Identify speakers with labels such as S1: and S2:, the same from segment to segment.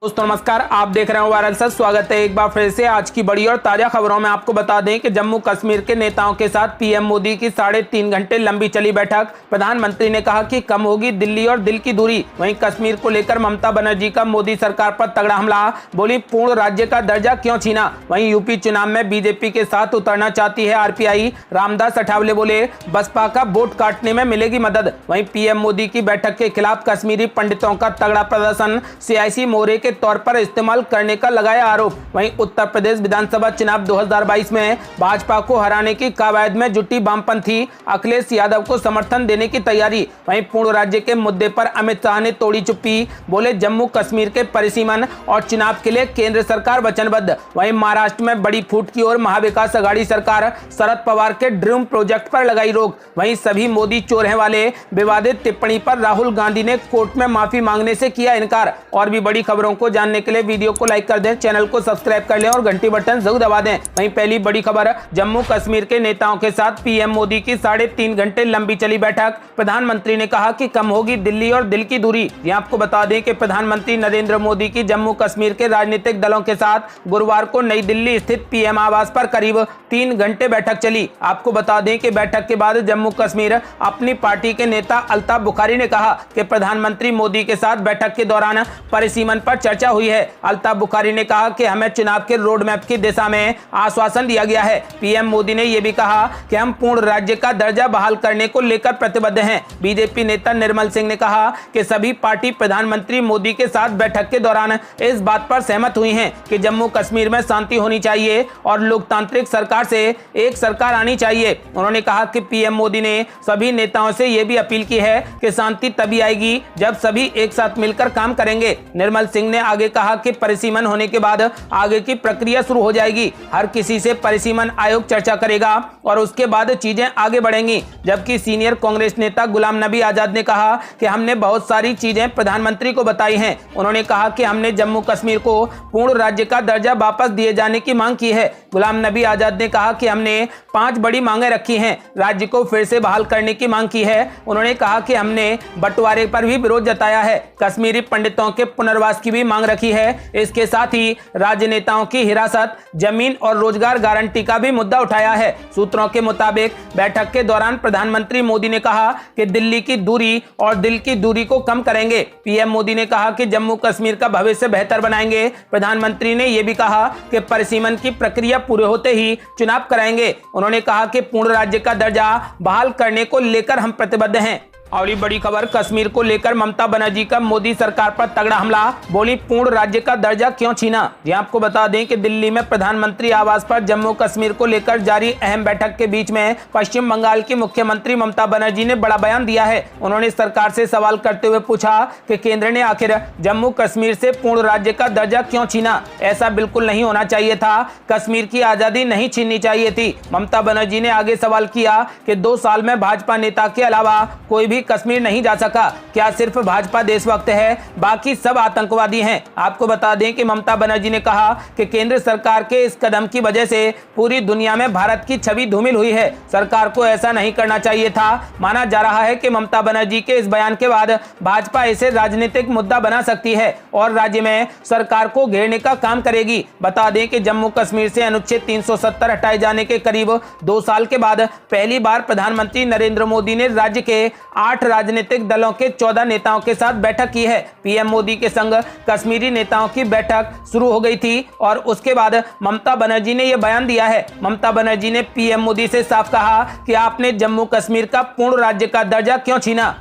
S1: दोस्तों नमस्कार, आप देख रहे हैं वायरल सच। स्वागत है एक बार फिर से आज की बड़ी और ताजा खबरों में। आपको बता दें कि जम्मू कश्मीर के नेताओं के साथ पीएम मोदी की 3.5 घंटे लंबी चली बैठक। प्रधानमंत्री ने कहा कि कम होगी दिल्ली और दिल की दूरी। वहीं कश्मीर को लेकर ममता बनर्जी का मोदी सरकार पर तगड़ा हमला, बोली पूर्ण राज्य का दर्जा क्यों छीना। वहीं यूपी चुनाव में बीजेपी के साथ उतरना चाहती है आरपीआई। रामदास अठावले बोले बसपा का वोट काटने में मिलेगी मदद। वहीं पीएम मोदी की बैठक के खिलाफ कश्मीरी पंडितों का तगड़ा प्रदर्शन, सियासी मोहरे के तौर पर इस्तेमाल करने का लगाया आरोप। वहीं उत्तर प्रदेश विधानसभा चुनाव 2022 में भाजपा को हराने की कवायद में जुटी वामपंथी अखिलेश यादव को समर्थन देने की तैयारी। वहीं पूर्ण राज्य के मुद्दे पर अमित शाह ने तोड़ी चुप्पी, बोले जम्मू कश्मीर के परिसीमन और चुनाव के लिए केंद्र सरकार वचनबद्ध। वहीं महाराष्ट्र में बड़ी फूट की ओर महाविकास अघाड़ी सरकार, शरद पवार के ड्रीम प्रोजेक्ट पर लगाई रोक। वहीं सभी मोदी चोर हैं वाले विवादित टिप्पणी पर राहुल गांधी ने कोर्ट में माफी मांगने से किया इनकार। और भी बड़ी खबरों को जानने के लिए वीडियो को लाइक कर दें, चैनल को सब्सक्राइब कर लें और घंटी बटन जरूर दबा दें। वहीं पहली बड़ी खबर, जम्मू कश्मीर के नेताओं के साथ पीएम मोदी की 3.5 घंटे लंबी चली बैठक। प्रधानमंत्री ने कहा कि कम होगी दिल्ली और दिल की दूरी। यहां आपको बता दें कि प्रधानमंत्री नरेंद्र मोदी की जम्मू कश्मीर के राजनीतिक दलों के साथ गुरुवार को नई दिल्ली स्थित पीएम आवास पर करीब 3 घंटे बैठक चली। आपको बता दें कि बैठक के बाद जम्मू कश्मीर अपनी पार्टी के नेता अल्ताफ बुखारी ने कहा कि प्रधानमंत्री मोदी के साथ बैठक के दौरान परिसीमन पर चर्चा हुई है। अल्ताफ बुखारी ने कहा कि हमें चुनाव के रोड मैप की दिशा में आश्वासन दिया गया है। पीएम मोदी ने यह भी कहा कि हम पूर्ण राज्य का दर्जा बहाल करने को लेकर प्रतिबद्ध हैं। बीजेपी नेता निर्मल सिंह ने कहा कि सभी पार्टी प्रधानमंत्री मोदी के साथ बैठक के दौरान इस बात पर सहमत हुई हैं कि जम्मू कश्मीर में शांति होनी चाहिए और लोकतांत्रिक सरकार से एक सरकार आनी चाहिए। उन्होंने कहा कि पीएम मोदी ने सभी नेताओं से यह भी अपील की है कि शांति तभी आएगी जब सभी एक साथ मिलकर काम करेंगे। निर्मल सिंह ने आगे कहा कि परिसीमन होने के बाद आगे की प्रक्रिया शुरू हो जाएगी। हर किसी से परिसीमन आयोग चर्चा करेगा और उसके बाद चीजें आगे बढ़ेंगी। जबकि सीनियर कांग्रेस नेता गुलाम नबी आजाद ने कहा कि हमने बहुत सारी चीजें प्रधानमंत्री को बताई हैं। उन्होंने कहा कि हमने जम्मू कश्मीर को पूर्ण राज्य का दर्जा वापस दिए जाने की मांग की है। गुलाम नबी आजाद ने कहा कि हमने 5 बड़ी मांगे रखी हैं। राज्य को फिर से बहाल करने की मांग की है। उन्होंने कहा कि हमने बंटवारे पर भी विरोध जताया है। कश्मीरी पंडितों के पुनर्वास की भी मांग रखी है। इसके साथ ही राजनेताओं की हिरासत, जमीन और रोजगार गारंटी का भी मुद्दा उठाया है। सूत्रों के मुताबिक बैठक के दौरान प्रधानमंत्री मोदी ने कहा कि दिल्ली की दूरी और दिल की दूरी को कम करेंगे। पीएम मोदी ने कहा कि जम्मू कश्मीर का भविष्य बेहतर बनाएंगे। प्रधानमंत्री ने यह भी कहा कि परिसीमन की प्रक्रिया पूरे होते ही चुनाव कराएंगे। उन्होंने कहा कि पूर्ण राज्य का दर्जा बहाल करने को लेकर हम प्रतिबद्ध हैं। और ये बड़ी खबर, कश्मीर को लेकर ममता बनर्जी का मोदी सरकार पर तगड़ा हमला, बोली पूर्ण राज्य का दर्जा क्यों छीना। यहां आपको बता दें कि दिल्ली में प्रधानमंत्री आवास पर जम्मू कश्मीर को लेकर जारी अहम बैठक के बीच में पश्चिम बंगाल की मुख्यमंत्री ममता बनर्जी ने बड़ा बयान दिया है। उन्होंने सरकार से सवाल करते हुए पूछा कि केंद्र ने आखिर जम्मू कश्मीर से पूर्ण राज्य का दर्जा क्यों छीना। ऐसा बिल्कुल नहीं होना चाहिए था। कश्मीर की आजादी नहीं छीननी चाहिए थी। ममता बनर्जी ने आगे सवाल किया कि 2 साल में भाजपा नेता के अलावा कोई भी कश्मीर नहीं जा सका। क्या सिर्फ भाजपा देशभक्त है, बाकी सब आतंकवादी हैं। आपको बता दें कि ममता बनर्जी ने कहा कि केंद्र सरकार के इस कदम की वजह से पूरी दुनिया में भारत की छवि धूमिल हुई है। सरकार को ऐसा नहीं करना चाहिए था। माना जा रहा है कि ममता बनर्जी के इस बयान के बाद भाजपा इसे राजनीतिक मुद्दा बना सकती है और राज्य में सरकार को घेरने का काम करेगी। बता दें कि जम्मू कश्मीर से अनुच्छेद 370 हटाए जाने के करीब 2 साल के बाद पहली बार प्रधानमंत्री नरेंद्र मोदी ने राज्य के 8 राजनीतिक दलों के 14 नेताओं के साथ बैठक की है। पीएम मोदी के संग कश्मीरी नेताओं की बैठक शुरू हो गई थी और उसके बाद ममता बनर्जी ने यह बयान दिया है। ममता बनर्जी ने पीएम मोदी से साफ कहा कि आपने जम्मू कश्मीर का पूर्ण राज्य का दर्जा क्यों छीना।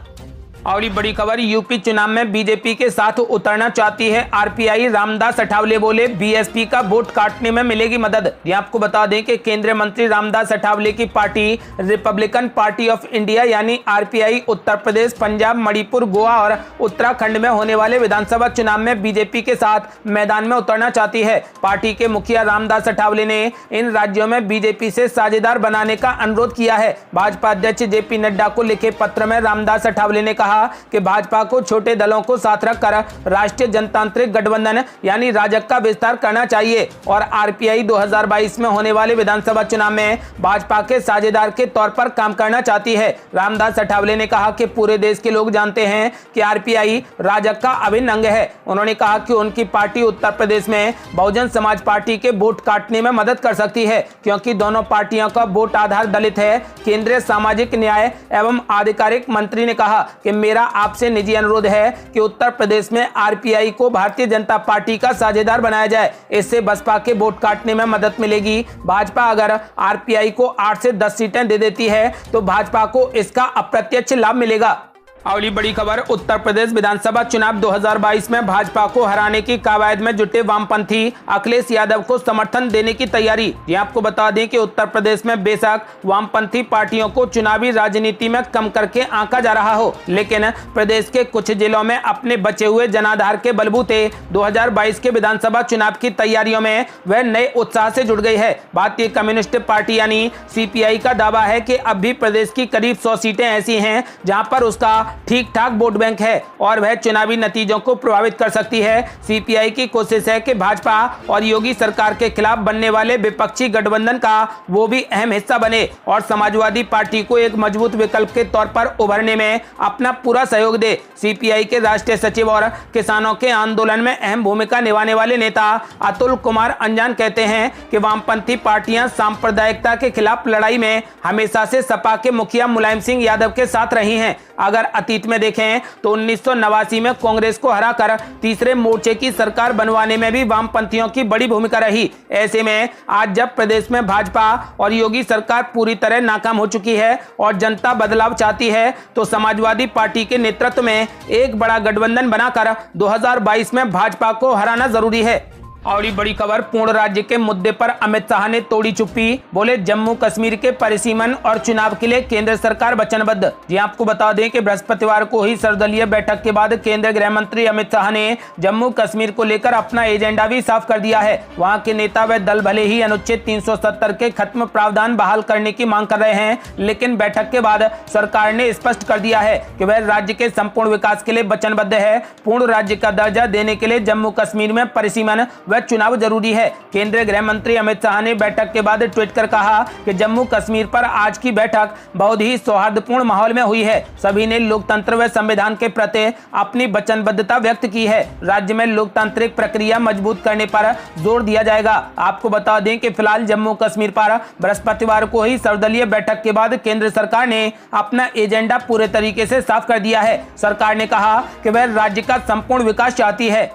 S1: और बड़ी खबर, यूपी चुनाव में बीजेपी के साथ उतरना चाहती है आरपीआई। रामदास अठावले बोले बीएसपी का वोट काटने में मिलेगी मदद। यह आपको बता दें कि केंद्रीय मंत्री रामदास अठावले की party Republican party of India यानी आरपीआई उत्तर प्रदेश, पंजाब, मणिपुर, गोवा और उत्तराखंड में होने वाले विधानसभा चुनाव में बीजेपी के साथ मैदान में उतरना चाहती है। पार्टी के मुखिया रामदास अठावले ने इन राज्यों में बीजेपी से साझेदार बनाने का अनुरोध किया है। भाजपा अध्यक्ष जेपी नड्डा को लिखे पत्र में रामदास अठावले ने कहा कहा कि भाजपा को छोटे दलों को साथ रखकर राष्ट्रीय जनतांत्रिक गठबंधन यानी राजग का विस्तार करना चाहिए और आरपीआई 2022 में होने वाले विधानसभा चुनाव में भाजपा के साझेदार के तौर पर काम करना चाहती है। रामदास अठावले ने कहा कि पूरे देश के लोग जानते हैं कि आरपीआई राजग का अभिन्न अंग है। उन्होंने कहा कि उनकी पार्टी उत्तर प्रदेश में बहुजन समाज पार्टी के वोट काटने में मदद कर सकती है, क्योंकि दोनों पार्टियों का वोट आधार दलित है। केंद्रीय सामाजिक न्याय एवं आधिकारिक मंत्री ने कहा कि मेरा आपसे निजी अनुरोध है कि उत्तर प्रदेश में आरपीआई को भारतीय जनता पार्टी का साझेदार बनाया जाए। इससे बसपा के वोट काटने में मदद मिलेगी। भाजपा अगर आरपीआई को 8 से 10 सीटें दे देती है तो भाजपा को इसका अप्रत्यक्ष लाभ मिलेगा। अगली बड़ी खबर, उत्तर प्रदेश विधानसभा चुनाव 2022 में भाजपा को हराने की कवायद में जुटे वामपंथी अखिलेश यादव को समर्थन देने की तैयारी। ये आपको बता दें कि उत्तर प्रदेश में बेशक वामपंथी पार्टियों को चुनावी राजनीति में कम करके आंका जा रहा हो, लेकिन प्रदेश के कुछ जिलों में अपने बचे हुए जनाधार के बलबूते 2022 के विधानसभा चुनाव की तैयारियों में वह नए उत्साह से जुड़ गई है। भारतीय कम्युनिस्ट पार्टी यानी सीपीआई का दावा है कि अब भी प्रदेश की करीब 100 सीटें ऐसी हैं जहां पर उसका ठीक ठाक वोट बैंक है और वह चुनावी नतीजों को प्रभावित कर सकती है। सीपीआई की कोशिश है कि भाजपा और योगी सरकार के खिलाफ बनने वाले विपक्षी गठबंधन का वो भी अहम हिस्सा बने और समाजवादी पार्टी को एक मजबूत विकल्प के तौर पर उभरने में अपना पूरा सहयोग दे। सीपीआई के राष्ट्रीय सचिव और किसानों के आंदोलन में अहम भूमिका निभाने वाले नेता अतुल कुमार अंजान कहते हैं कि वामपंथी पार्टियां सांप्रदायिकता के खिलाफ लड़ाई में हमेशा से सपा के मुखिया मुलायम सिंह यादव के साथ रही हैं। अगर अतीत में देखें तो 1989 में कांग्रेस को हराकर तीसरे मोर्चे की सरकार बनवाने में भी वामपंथियों की बड़ी भूमिका रही। ऐसे में आज जब प्रदेश में भाजपा और योगी सरकार पूरी तरह नाकाम हो चुकी है और जनता बदलाव चाहती है, तो समाजवादी पार्टी के नेतृत्व में एक बड़ा गठबंधन बनाकर 2022 में भाजपा को हराना जरूरी है। और बड़ी खबर, पूर्ण राज्य के मुद्दे पर अमित शाह ने तोड़ी चुप्पी। बोले जम्मू कश्मीर के परिसीमन और चुनाव के लिए केंद्र सरकार वचनबद्ध। जी आपको बता दें कि बृहस्पतिवार को ही सर्वदलीय बैठक के बाद केंद्रीय गृह मंत्री अमित शाह ने जम्मू कश्मीर को लेकर अपना एजेंडा भी साफ कर दिया है। वहां के नेता व दल भले ही अनुच्छेद 370 के खत्म प्रावधान बहाल करने की मांग कर रहे हैं, लेकिन बैठक के बाद सरकार ने स्पष्ट कर दिया है कि वह राज्य के संपूर्ण विकास के लिए वचनबद्ध है। पूर्ण राज्य का दर्जा देने के लिए जम्मू कश्मीर में परिसीमन वह चुनाव जरूरी है। केंद्रीय गृह मंत्री अमित शाह ने बैठक के बाद ट्वीट कर कहा कि जम्मू कश्मीर पर आज की बैठक बहुत ही सौहार्दपूर्ण माहौल में हुई है। सभी ने लोकतंत्र व संविधान के प्रति अपनी वचनबद्धता व्यक्त की है। राज्य में लोकतांत्रिक प्रक्रिया मजबूत करने पर जोर दिया जाएगा। आपको बता दें कि फिलहाल जम्मू कश्मीर पर बृहस्पतिवार को ही सर्वदलीय बैठक के बाद केंद्र सरकार ने अपना एजेंडा पूरे तरीके से साफ कर दिया है। सरकार ने कहा कि वह राज्य का संपूर्ण विकास चाहती है।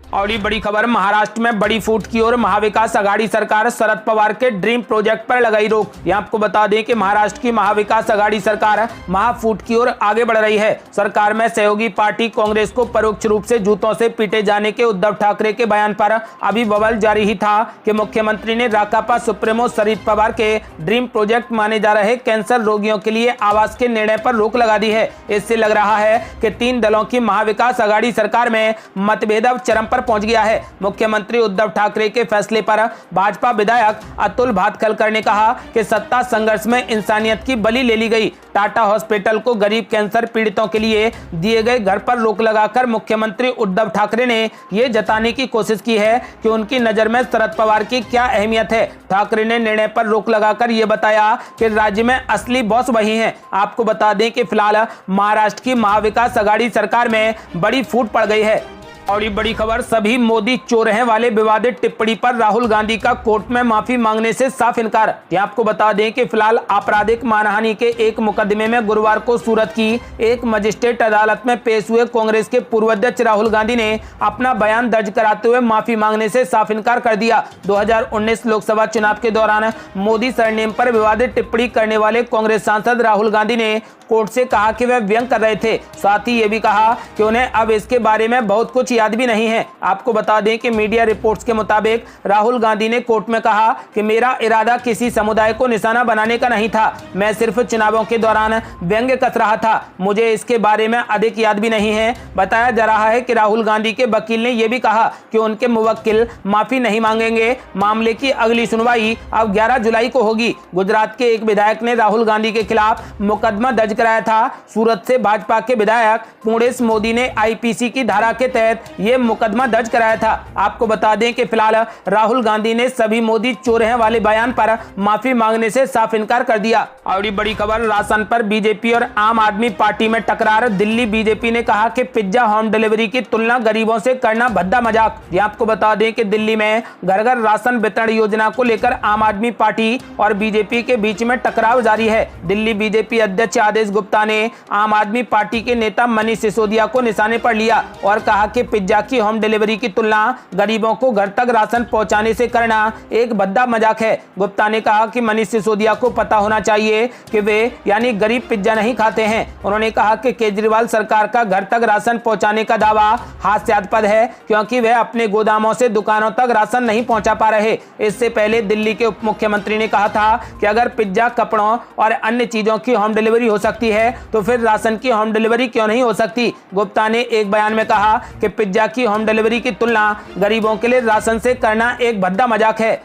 S1: और ये बड़ी खबर, महाराष्ट्र में बड़ी फूट की ओर महाविकास आघाड़ी सरकार, शरद पवार के ड्रीम प्रोजेक्ट पर लगाई रोक। ये आपको बता दें कि महाराष्ट्र की महाविकास आघाड़ी सरकार महाफूट की ओर आगे बढ़ रही है। सरकार में सहयोगी पार्टी कांग्रेस को परोक्ष रूप से जूतों से पीटे जाने के उद्धव ठाकरे के बयान पर अभी बवाल जारी ही था कि मुख्यमंत्री ने राकापा सुप्रीमो शरद पवार के ड्रीम प्रोजेक्ट माने जा रहे कैंसर रोगियों के लिए आवास के निर्णय पर रोक लगा दी है। इससे लग रहा है कि 3 दलों की महाविकास आघाड़ी सरकार में मतभेद अब चरम पर पहुंच गया है। मुख्यमंत्री उद्धव ठाकरे के फैसले पर भाजपा विधायक अतुल भातखलकर ने कहा कि सत्ता संघर्ष में इंसानियत की बलि ले ली गई। टाटा हॉस्पिटल को गरीब कैंसर पीड़ितों के लिए दिए गए घर पर रोक लगाकर मुख्यमंत्री उद्धव ठाकरे ने यह जताने की कोशिश की है कि उनकी नजर में शरद पवार की क्या अहमियत है। ठाकरे ने निर्णय पर रोक लगाकर यह बताया कि राज्य में असली बॉस वही हैं। आपको बता दें कि फिलहाल महाराष्ट्र की महाविकास आघाड़ी सरकार में बड़ी फूट पड़ गई है। और ये बड़ी खबर, सभी मोदी चोर हैं वाले विवादित टिप्पणी पर राहुल गांधी का कोर्ट में माफी मांगने से साफ इनकार। ये आपको बता दें कि फिलहाल आपराधिक मानहानि के एक मुकदमे में गुरुवार को सूरत की एक मजिस्ट्रेट अदालत में पेश हुए कांग्रेस के पूर्व अध्यक्ष राहुल गांधी ने अपना बयान दर्ज कराते हुए माफी मांगने से साफ इनकार कर दिया। 2019 लोकसभा चुनाव के दौरान मोदी सरनेम पर विवादित टिप्पणी करने वाले कांग्रेस सांसद राहुल गांधी ने कोर्ट से कहा कि वह व्यंग कर रहे थे। साथ ही ये भी कहा कि उन्हें अब इसके बारे में बहुत कुछ याद भी नहीं है। आपको बता दें कि मीडिया रिपोर्ट्स के मुताबिक राहुल गांधी ने कोर्ट में कहा कि मेरा इरादा किसी समुदाय को निशाना बनाने का नहीं था, मैं सिर्फ चुनावों के दौरान व्यंग्य कस रहा था, मुझे इसके बारे में अधिक याद भी नहीं है। बताया जा रहा है कि राहुल गांधी के वकील ने यह भी कहा कि उनके मुवक्किल माफी नहीं मांगेंगे। मामले की अगली सुनवाई अब 11 जुलाई को होगी। गुजरात के एक विधायक ने राहुल गांधी के खिलाफ मुकदमा दर्ज कराया था। सूरत से भाजपा के विधायक पूर्णेश मोदी ने आईपीसी की धारा के तहत ये मुकदमा दर्ज कराया था। आपको बता दें कि फिलहाल राहुल गांधी ने सभी मोदी चोर हैं वाले बयान पर माफी मांगने से साफ इनकार कर दिया। और बड़ी खबर, राशन पर बीजेपी और आम आदमी पार्टी में टकरार। दिल्ली बीजेपी ने कहा कि पिज्जा होम डिलीवरी की तुलना गरीबों से करना भद्दा मजाक। ये आपको बता दें कि दिल्ली में घर घर राशन वितरण योजना को लेकर आम आदमी पार्टी और बीजेपी के बीच में टकराव जारी है। दिल्ली बीजेपी अध्यक्ष आदेश गुप्ता ने आम आदमी पार्टी के नेता मनीष सिसोदिया को निशाने पर लिया और कहा कि पिज्जा की होम डिलीवरी की तुलना गरीबों को घर तक राशन पहुंचाने से करना एक भद्दा मजाक है। गुप्ता ने कहा कि मनीष सिसोदिया को पता होना चाहिए कि वे यानी गरीब पिज्जा नहीं खाते हैं। उन्होंने कहा कि केजरीवाल सरकार का घर तक राशन पहुंचाने का दावा हास्यास्पद है क्योंकि वे अपने गोदामों से दुकानों तक राशन नहीं पहुंचा पा रहे। इससे पहले दिल्ली के उप मुख्यमंत्री ने कहा था कि अगर पिज्जा, कपड़ों और अन्य चीजों की होम डिलीवरी हो सकती है तो फिर राशन की होम डिलीवरी क्यों नहीं हो सकती। गुप्ता ने एक बयान में कहा कि पिज्जा की होम डिलीवरी की तुलना गरीबों के लिए राशन से करना एक भद्दा मजाक है।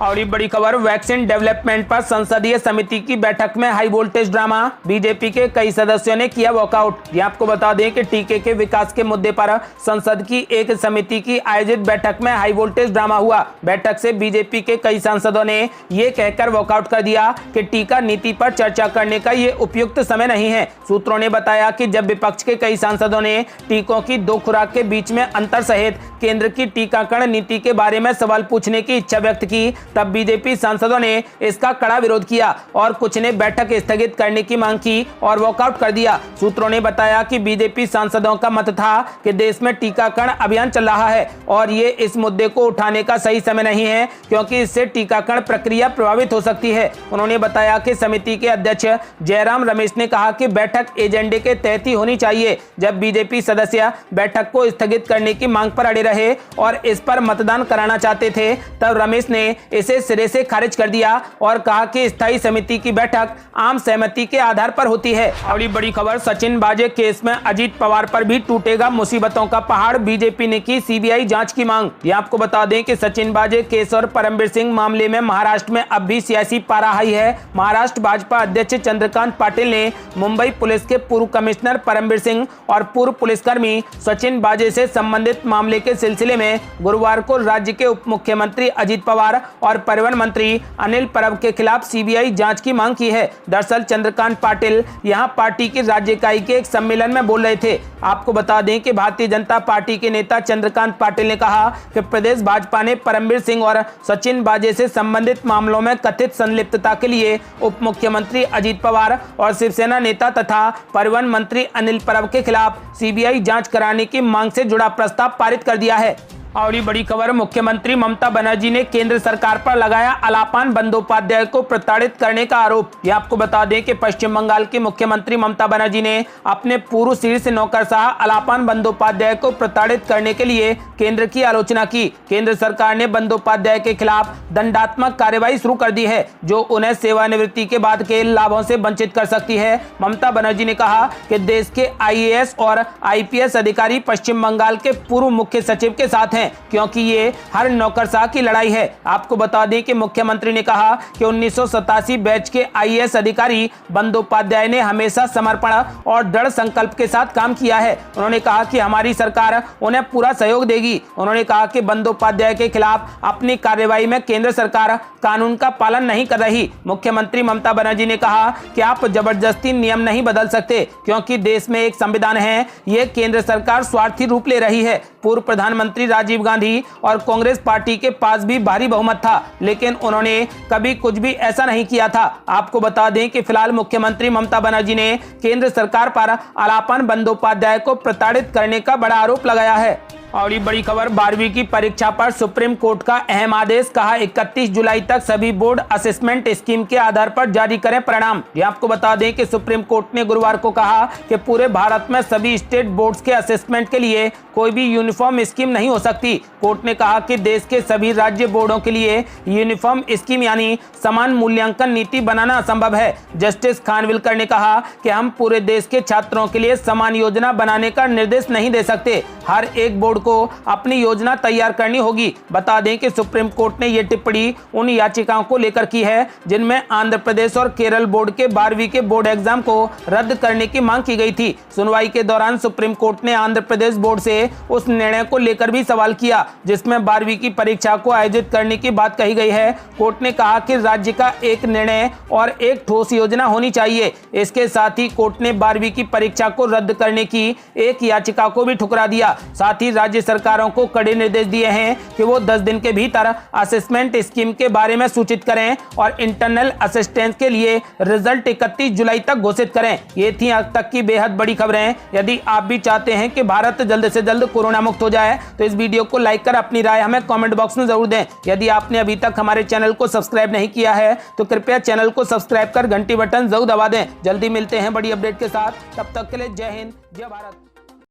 S1: और ये बड़ी खबर, वैक्सीन डेवलपमेंट पर संसदीय समिति की बैठक में हाई वोल्टेज ड्रामा। बीजेपी के कई सदस्यों ने किया वॉकआउट। ये आपको बता दें कि टीके के विकास के मुद्दे पर संसद की एक समिति की आयोजित बैठक में हाई वोल्टेज ड्रामा हुआ। बैठक से बीजेपी के कई सांसदों ने ये कहकर वॉकआउट कर दिया कि टीका नीति पर चर्चा करने का ये उपयुक्त समय नहीं है। सूत्रों ने बताया कि जब विपक्ष के कई सांसदों ने टीकों की 2 खुराक के बीच में अंतर सहित केंद्र की टीकाकरण नीति के बारे में सवाल पूछने की इच्छा व्यक्त की, तब बीजेपी सांसदों ने इसका कड़ा विरोध किया और कुछ ने बैठक स्थगित करने की मांग की और वॉकआउट कर दिया। सूत्रों ने बताया कि बीजेपी सांसदों का मत था कि देश में टीकाकरण अभियान चल रहा है और ये इस मुद्दे को उठाने का सही समय नहीं है क्योंकि इससे टीकाकरण प्रक्रिया प्रभावित हो सकती है। उन्होंने बताया कि समिति के अध्यक्ष जयराम रमेश ने कहा कि बैठक एजेंडे के तहत ही होनी चाहिए। जब बीजेपी सदस्य बैठक को स्थगित करने की मांग पर अड़े रहे और इस पर मतदान कराना चाहते थे, तब रमेश ने इसे सिरे से खारिज कर दिया और कहा कि स्थायी समिति की बैठक आम सहमति के आधार पर होती है। अगली बड़ी खबर, सचिन वाजे केस में अजीत पवार पर भी टूटेगा मुसीबतों का पहाड़। बीजेपी ने की सीबीआई जांच की मांग। ये आपको बता दें कि सचिन वाजे केस और परमबीर सिंह मामले में महाराष्ट्र में अब भी सियासी पारा हाई है। महाराष्ट्र भाजपा अध्यक्ष चंद्रकांत पाटिल ने मुंबई पुलिस के पूर्व कमिश्नर परमबीर सिंह और पूर्व पुलिसकर्मी सचिन वाजे से संबंधित मामले के सिलसिले में गुरुवार को राज्य के उप मुख्यमंत्री अजीत पवार और परिवहन मंत्री अनिल परब के खिलाफ सीबीआई जांच की मांग की है। दरअसल चंद्रकांत पाटिल यहां पार्टी की राज्य इकाई के एक सम्मेलन में बोल रहे थे। आपको बता दें कि भारतीय जनता पार्टी के नेता चंद्रकांत पाटिल ने कहा कि प्रदेश भाजपा ने परमबीर सिंह और सचिन वाजे से संबंधित मामलों में कथित संलिप्तता के लिए उप मुख्यमंत्री अजीत पवार और शिवसेना नेता तथा परिवहन मंत्री अनिल परब के खिलाफ सीबीआई जांच कराने की मांग से जुड़ा प्रस्ताव पारित कर दिया है। और ये बड़ी खबर, मुख्यमंत्री ममता बनर्जी ने केंद्र सरकार पर लगाया अलापान बंदोपाध्याय को प्रताड़ित करने का आरोप। ये आपको बता दें कि पश्चिम बंगाल की मुख्यमंत्री ममता बनर्जी ने अपने पूर्व शीर्ष नौकरशाह अलापान बंदोपाध्याय को प्रताड़ित करने के लिए केंद्र की आलोचना की। केंद्र सरकार ने बंदोपाध्याय के खिलाफ दंडात्मक कार्रवाई शुरू कर दी है जो उन्हें सेवानिवृत्ति के बाद के लाभों से वंचित कर सकती है। ममता बनर्जी ने कहा कि देश के IAS और IPS अधिकारी पश्चिम बंगाल के पूर्व मुख्य सचिव के साथ हैं क्योंकि ये हर नौकरशाह की लड़ाई है। आपको बता दें कि मुख्यमंत्री ने कहा कि 1987 बैच के IAS अधिकारी बंदोपाध्याय ने हमेशा समर्पण और दृढ़ संकल्प के साथ काम किया है। उन्होंने कहा कि हमारी सरकार उन्हें पूरा सहयोग देगी। उन्होंने कहा कि बंदोपाध्याय के खिलाफ अपनी कार्रवाई में केंद्र सरकार कानून का पालन नहीं कर रही। मुख्यमंत्री ममता बनर्जी ने कहा कि आप जबरदस्ती नियम नहीं बदल सकते क्योंकि देश में एक संविधान है। ये केंद्र सरकार स्वार्थी रूप ले रही है। पूर्व प्रधानमंत्री राजीव गांधी और कांग्रेस पार्टी के पास भी भारी बहुमत था लेकिन उन्होंने कभी कुछ भी ऐसा नहीं किया था। आपको बता दें कि फिलहाल मुख्यमंत्री ममता बनर्जी ने केंद्र सरकार पर अलापान बंदोपाध्याय को प्रताड़ित करने का बड़ा आरोप लगाया है। और ये बड़ी खबर, 12वीं की परीक्षा पर सुप्रीम कोर्ट का अहम आदेश। कहा 31 जुलाई तक सभी बोर्ड असेसमेंट स्कीम के आधार पर जारी करें परिणाम। ये आपको बता दें कि सुप्रीम कोर्ट ने गुरुवार को कहा कि पूरे भारत में सभी स्टेट बोर्ड्स के असेसमेंट के लिए कोई भी यूनिफॉर्म स्कीम नहीं हो सकती। कोर्ट ने कहा कि देश के सभी राज्य बोर्डों के लिए यूनिफॉर्म स्कीम यानी समान मूल्यांकन नीति बनाना असंभव है। जस्टिस खानविलकर ने कहा कि हम पूरे देश के छात्रों के लिए समान योजना बनाने का निर्देश नहीं दे सकते। हर एक बोर्ड को अपनी योजना तैयार करनी होगी। बता दें कि सुप्रीम कोर्ट ने यह टिप्पणी उन याचिकाओं को लेकर की है जिनमें आंध्र प्रदेश और केरल बोर्ड के 12वीं के बोर्ड एग्जाम को रद्द करने की मांग की गई थी। सुनवाई के दौरान सुप्रीम कोर्ट ने आंध्र प्रदेश बोर्ड से उस निर्णय को लेकर भी सवाल किया जिसमें 12वीं की परीक्षा को आयोजित करने की बात कही गई है। कोर्ट ने कहा कि राज्य का एक निर्णय और एक ठोस योजना होनी चाहिए। इसके साथ ही कोर्ट ने 12वीं की परीक्षा को रद्द करने की एक याचिका को भी ठुकरा दिया। साथ ही राज्य सरकारों को कड़े निर्देश दिए हैं कि वो 10 दिन के भीतर असेसमेंट स्कीम के बारे में सूचित करें और इंटरनल असिस्टेंस के लिए रिजल्ट 31 जुलाई तक घोषित करें। ये थी अब तक की बेहद बड़ी खबरें। यदि आप भी चाहते हैं कि भारत जल्द से जल्द कोरोना मुक्त हो जाए तो इस वीडियो को लाइक कर अपनी राय हमें कमेंट बॉक्स में जरूर दें। यदि आपने अभी तक हमारे चैनल को सब्सक्राइब नहीं किया है तो कृपया चैनल को सब्सक्राइब कर घंटी बटन जरूर दबा दें। जल्दी मिलते हैं बड़ी अपडेट के साथ, तब तक के लिए जय हिंद, जय भारत।